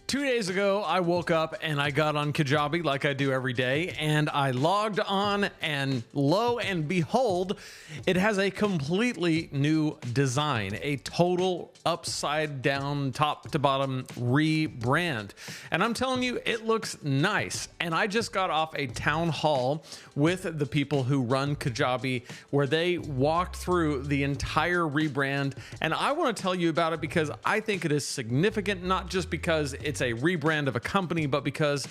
2 days ago, I woke up and I got on Kajabi like I do every day, and I logged on, and lo and behold, it has a completely new design, a total upside down, top to bottom rebrand. And I'm telling you, it looks nice. And I just got off a town hall with the people who run Kajabi, where they walked through the entire rebrand. And I want to tell you about it because I think it is significant, not just because it's a rebrand of a company, but because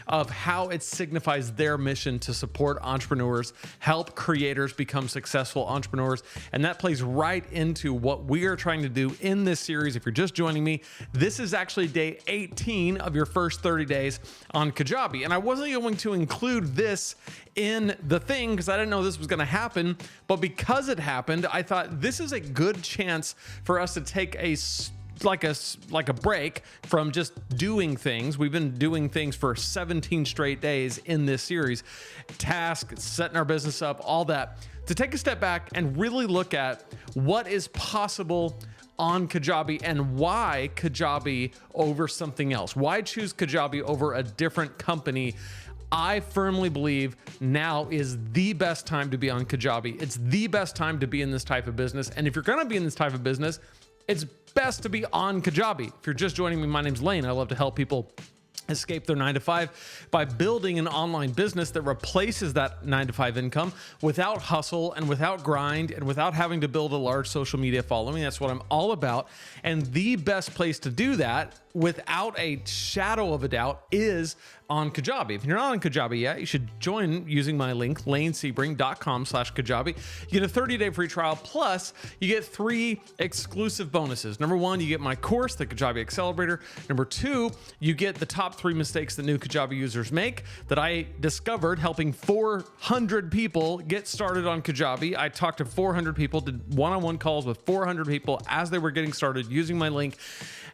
of how it signifies their mission to support entrepreneurs, help creators become successful entrepreneurs. And that plays right into what we are trying to do in this series. If you're just joining me, this is actually day 18 of your first 30 days on Kajabi. And I wasn't going to include this in the thing because I didn't know this was going to happen, but because it happened, I thought this is a good chance for us to take a break from just doing things. We've been doing things for 17 straight days in this series, tasks, setting our business up, all that, to take a step back and really look at what is possible on Kajabi and why Kajabi over something else. Why choose Kajabi over a different company? I firmly believe now is the best time to be on Kajabi. It's the best time to be in this type of business. And if you're going to be in this type of business, it's best to be on Kajabi. If you're just joining me, my name's Lane. I love to help people escape their 9-to-5 by building an online business that replaces that 9-to-5 income without hustle and without grind and without having to build a large social media following. That's what I'm all about. And the best place to do that, without a shadow of a doubt, is on Kajabi. If you're not on Kajabi yet, you should join using my link, lanesebring.com/Kajabi. You get a 30-day free trial, plus you get 3 exclusive bonuses. Number 1, you get my course, the Kajabi Accelerator. Number 2, you get the top 3 mistakes that new Kajabi users make that I discovered helping 400 people get started on Kajabi. I talked to 400 people, did one-on-one calls with 400 people as they were getting started using my link.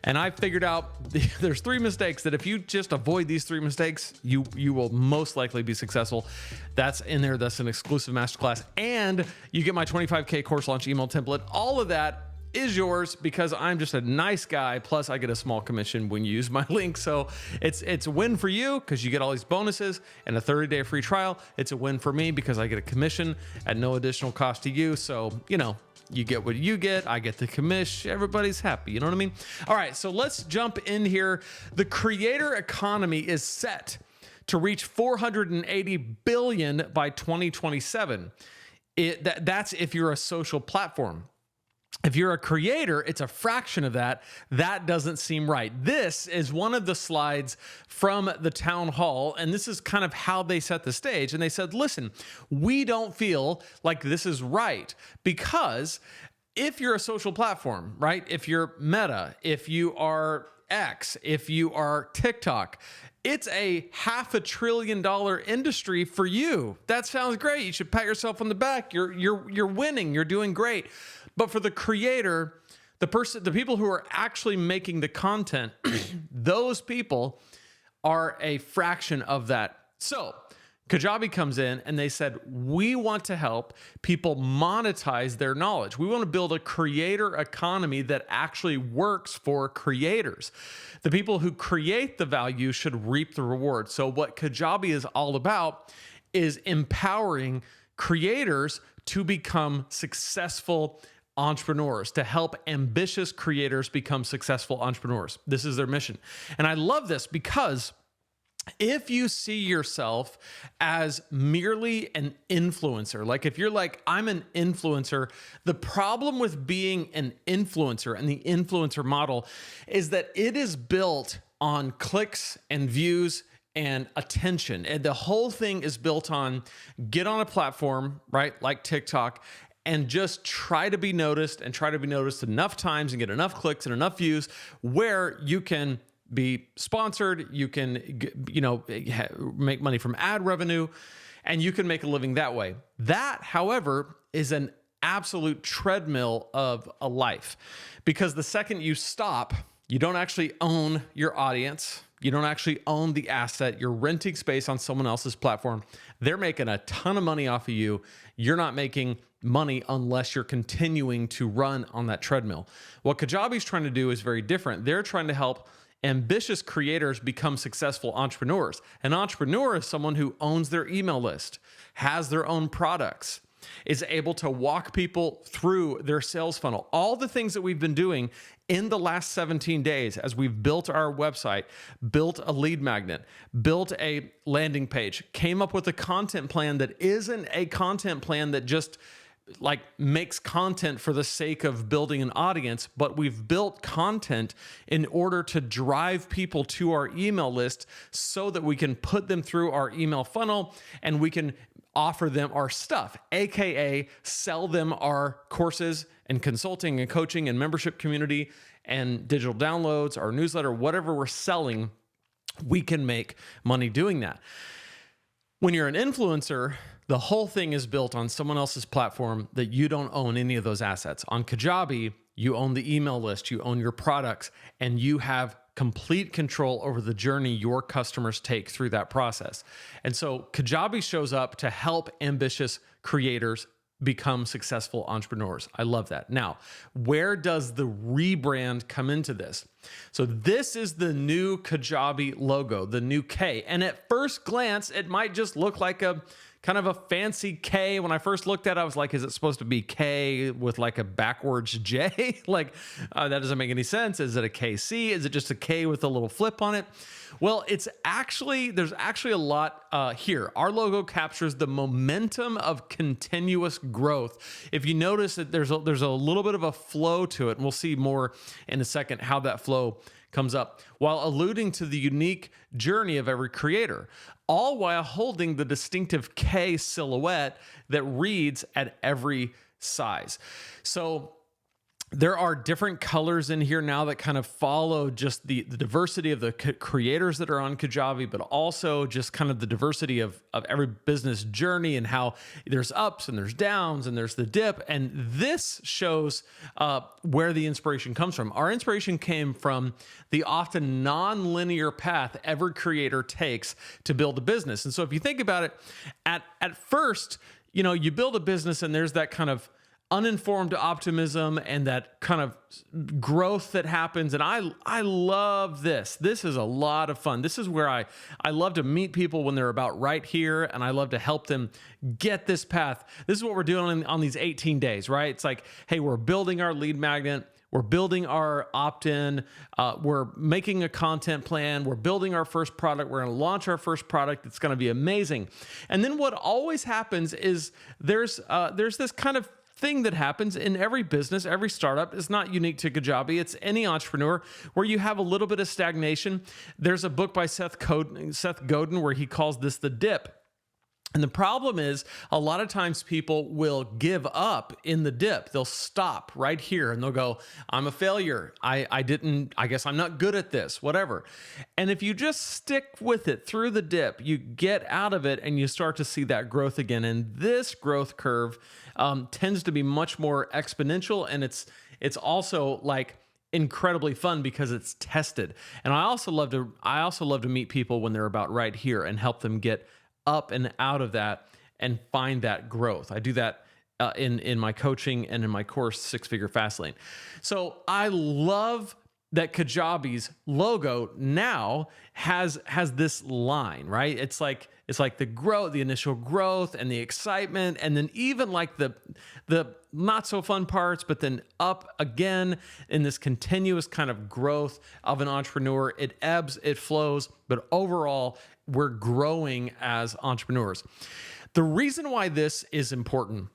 And I figured out there's 3 mistakes that if you just avoid these 3 mistakes, you will most likely be successful. That's in there. That's an exclusive masterclass. And you get my 25K course launch email template. All of that is yours because I'm just a nice guy. Plus I get a small commission when you use my link. So it's a win for you because you get all these bonuses and a 30-day free trial. It's a win for me because I get a commission at no additional cost to you. So, you get what you get, I get the commish, everybody's happy, you know what I mean? All right, so let's jump in here. The creator economy is set to reach 480 billion by 2027. That's if you're a social platform. If you're a creator, it's a fraction of that. That doesn't seem right. This is one of the slides from the town hall, and this is kind of how they set the stage. And they said, listen, we don't feel like this is right because if you're a social platform, right? If you're Meta, if you are X, if you are TikTok, it's a $500 billion industry for you. That sounds great. You should pat yourself on the back. You're winning. You're doing great. But for the creator, the people who are actually making the content, those people are a fraction of that. So Kajabi comes in and they said, we want to help people monetize their knowledge. We want to build a creator economy that actually works for creators. The people who create the value should reap the reward. So what Kajabi is all about is empowering creators to become successful entrepreneurs, to help ambitious creators become successful entrepreneurs. This is their mission. And I love this because if you see yourself as merely an influencer, like if you're like, I'm an influencer, the problem with being an influencer and the influencer model is that it is built on clicks and views and attention. And the whole thing is built on get on a platform, right? Like TikTok, and just try to be noticed and try to be noticed enough times and get enough clicks and enough views where you can be sponsored, you can, make money from ad revenue, and you can make a living that way. That, however, is an absolute treadmill of a life because the second you stop, you don't actually own your audience. You don't actually own the asset. You're renting space on someone else's platform. They're making a ton of money off of you. You're not making money unless you're continuing to run on that treadmill. What Kajabi's trying to do is very different. They're trying to help ambitious creators become successful entrepreneurs. An entrepreneur is someone who owns their email list, has their own products, is able to walk people through their sales funnel. All the things that we've been doing in the last 17 days as we've built our website, built a lead magnet, built a landing page, came up with a content plan that isn't a content plan that just like makes content for the sake of building an audience, but we've built content in order to drive people to our email list so that we can put them through our email funnel and we can offer them our stuff, AKA sell them our courses and consulting and coaching and membership community and digital downloads, our newsletter, whatever we're selling, we can make money doing that. When you're an influencer, the whole thing is built on someone else's platform that you don't own any of those assets. On Kajabi, you own the email list, you own your products, and you have complete control over the journey your customers take through that process. And so Kajabi shows up to help ambitious creators become successful entrepreneurs. I love that. Now, where does the rebrand come into this? So this is the new Kajabi logo, the new K. And at first glance, it might just look like a kind of a fancy K. When I first looked at it, I was like, is it supposed to be K with like a backwards J? Like, that doesn't make any sense. Is it a KC? Is it just a K with a little flip on it? Well, there's actually a lot here. Our logo captures the momentum of continuous growth. If you notice that there's a little bit of a flow to it, and we'll see more in a second how that flow comes up, while alluding to the unique journey of every creator, all while holding the distinctive K silhouette that reads at every size. So there are different colors in here now that kind of follow just the diversity of the creators that are on Kajabi, but also just kind of the diversity of every business journey and how there's ups and there's downs and there's the dip. And this shows where the inspiration comes from. Our inspiration came from the often non-linear path every creator takes to build a business. And so if you think about it, at first, you build a business and there's that kind of uninformed optimism and that kind of growth that happens. And I love this. This is a lot of fun. This is where I love to meet people when they're about right here, and I love to help them get this path. This is what we're doing on these 18 days, right? It's like, hey, we're building our lead magnet. We're building our opt-in. We're making a content plan. We're building our first product. We're going to launch our first product. It's going to be amazing. And then what always happens is there's this kind of thing that happens in every business, every startup. Is not unique to Kajabi. It's any entrepreneur where you have a little bit of stagnation. There's a book by Seth Godin where he calls this the dip. And the problem is a lot of times people will give up in the dip. They'll stop right here and they'll go, I'm a failure. I guess I'm not good at this, whatever. And if you just stick with it through the dip, you get out of it and you start to see that growth again. And this growth curve tends to be much more exponential, and it's also like incredibly fun because it's tested. And I also love to meet people when they're about right here and help them get up and out of that and find that growth. I do that in my coaching and in my course, 6-Figure Fastlane. So I love that Kajabi's logo now has this line, right? It's like the growth, the initial growth and the excitement, and then even like the not so fun parts, but then up again in this continuous kind of growth of an entrepreneur. It ebbs, it flows, but overall, we're growing as entrepreneurs. The reason why this is important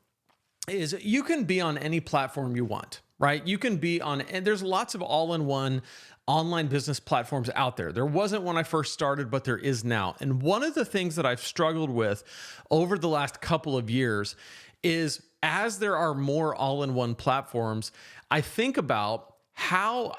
is you can be on any platform you want, right? You can be on, and there's lots of all-in-one online business platforms out there. There wasn't when I first started, but there is now. And one of the things that I've struggled with over the last couple of years is as there are more all-in-one platforms, I think about how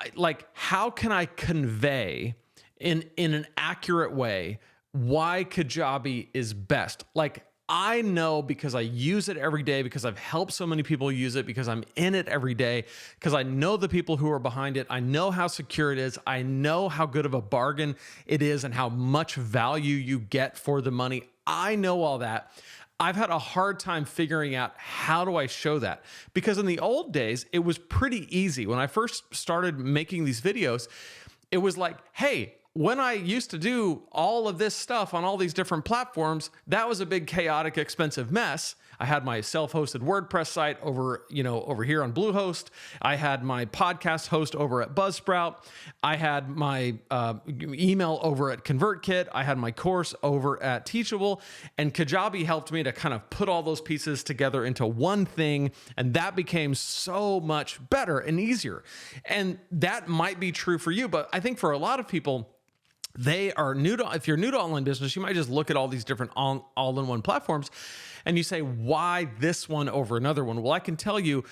can I convey in an accurate way why Kajabi is best. Like, I know because I use it every day, because I've helped so many people use it, because I'm in it every day, because I know the people who are behind it. I know how secure it is. I know how good of a bargain it is and how much value you get for the money. I know all that. I've had a hard time figuring out how do I show that, because in the old days, it was pretty easy. When I first started making these videos, it was like, hey, when I used to do all of this stuff on all these different platforms, that was a big, chaotic, expensive mess. I had my self-hosted WordPress site over here on Bluehost. I had my podcast host over at Buzzsprout. I had my email over at ConvertKit. I had my course over at Teachable. And Kajabi helped me to kind of put all those pieces together into one thing. And that became so much better and easier. And that might be true for you, but I think for a lot of people, if you're new to online business, you might just look at all these different all-in-one platforms and you say, why this one over another one? Well, I can tell you,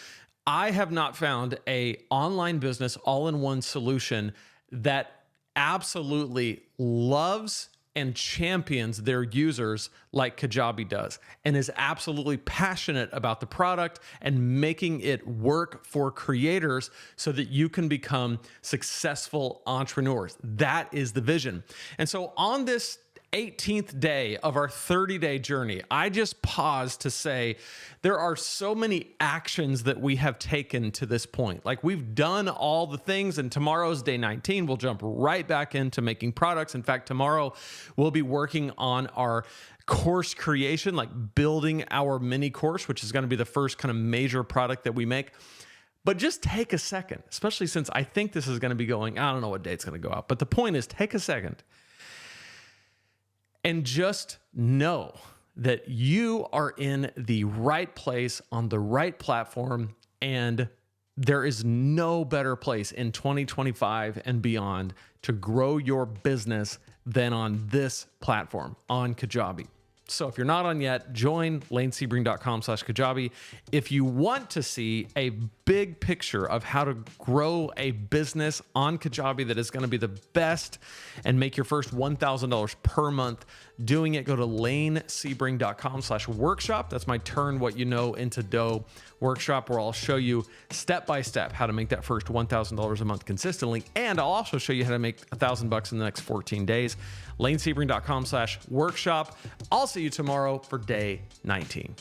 I have not found a online business all-in-one solution that absolutely loves and champions their users like Kajabi does, and is absolutely passionate about the product and making it work for creators so that you can become successful entrepreneurs. That is the vision. And so on this 18th day of our 30-day journey, I just paused to say there are so many actions that we have taken to this point. Like, we've done all the things, and tomorrow's day 19. We'll jump right back into making products. In fact, tomorrow we'll be working on our course creation, like building our mini course, which is going to be the first kind of major product that we make. But just take a second, especially since I think this is going to be going, I don't know what day it's going to go out, but the point is, take a second and just know that you are in the right place on the right platform, and there is no better place in 2025 and beyond to grow your business than on this platform, on Kajabi. So if you're not on yet, join lanesebring.com/Kajabi. If you want to see a big picture of how to grow a business on Kajabi that is going to be the best and make your first $1,000 per month doing it, go to lanesebring.com/workshop. That's my Turn What You Know into Dough workshop, where I'll show you step by step how to make that first $1,000 a month consistently. And I'll also show you how to make $1,000 in the next 14 days. lanesebring.com/workshop. I'll see you tomorrow for day 19.